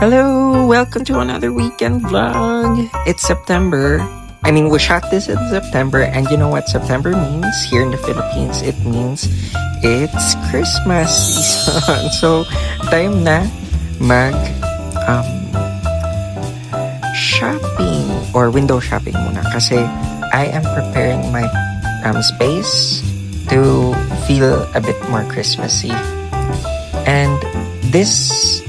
Hello, welcome to another weekend vlog. It's September. We shot this in September, and you know what September means here in the Philippines? It means it's Christmas season. So, time na mag shopping or window shopping muna kasi I am preparing my space to feel a bit more Christmassy. And this,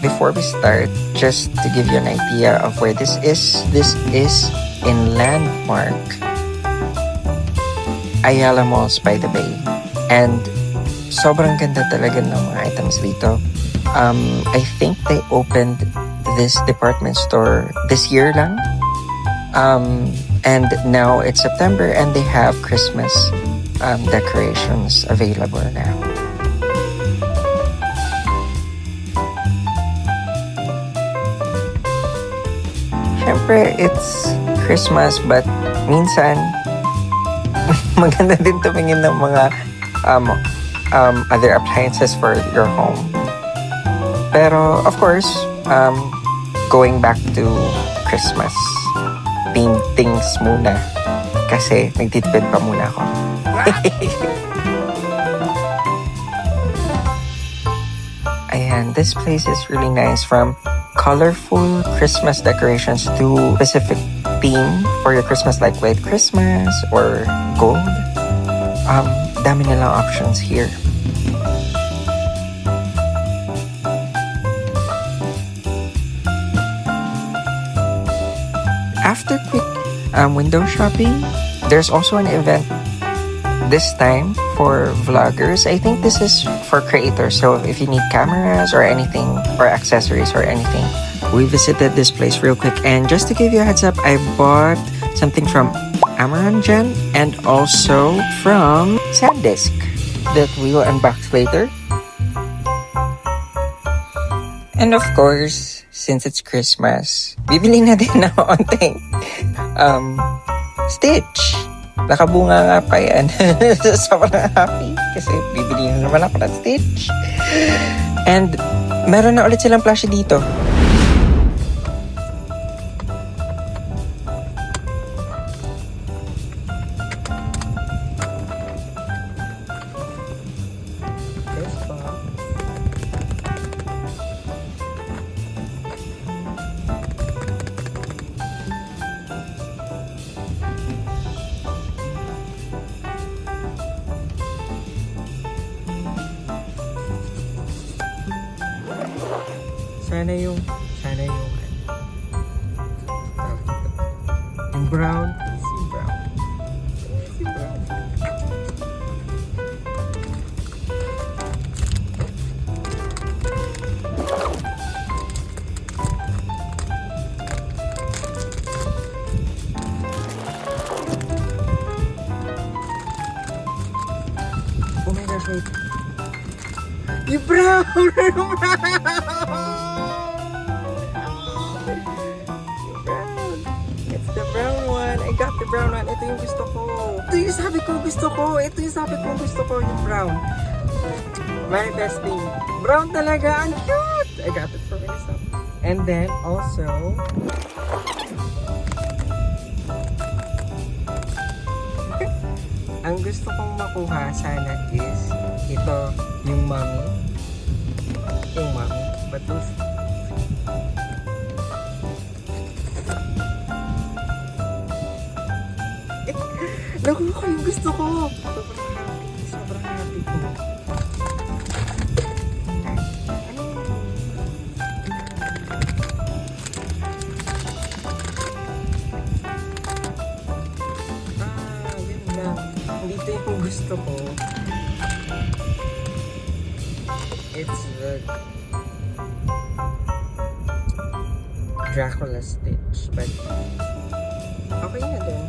before we start, just to give you an idea of where this is in Landmark, Ayala Malls by the Bay. And sobrang ganda talaga ng mga items dito. I think they opened this department store this year lang. And now it's September and they have Christmas decorations available now. Siyempre, it's Christmas, but minsan, maganda din tumingin ng mga other appliances for your home. Pero, of course, going back to Christmas themed things muna. Kasi nagtitipid pa muna ako. Ayan, this place is really nice, from colorful Christmas decorations to specific theme for your Christmas, like White Christmas or gold. Dami nilang options here. After quick window shopping, there's also an event this time for vloggers. I think this is for creators, so if you need cameras or anything, or accessories or anything. We visited this place real quick, and just to give you a heads up, I bought something from Amaranjan and also from SanDisk that we will unbox later. And of course, since it's Christmas, bibili na din na onting Stitch. Nakabunga nga pa yan. Sobrang happy kasi bibili na naman ako ng Stitch. And meron na ulit silang plushie dito. Sana yung brown, easy brown. Oh my gosh, wait. Yung brown! I got the brown one. Ito yung gusto ko. Ito yung sabi ko gusto ko. Yung brown. Manifesting. Brown talaga. Ang cute. I got it for myself. And then also, ang gusto kong makuha sana is ito, yung mommy. But those nakuha ko yung gusto ko. Sobrang happy ko. Ganda. Dito yung gusto ko. It's the Dracula Stitch, but okay na din.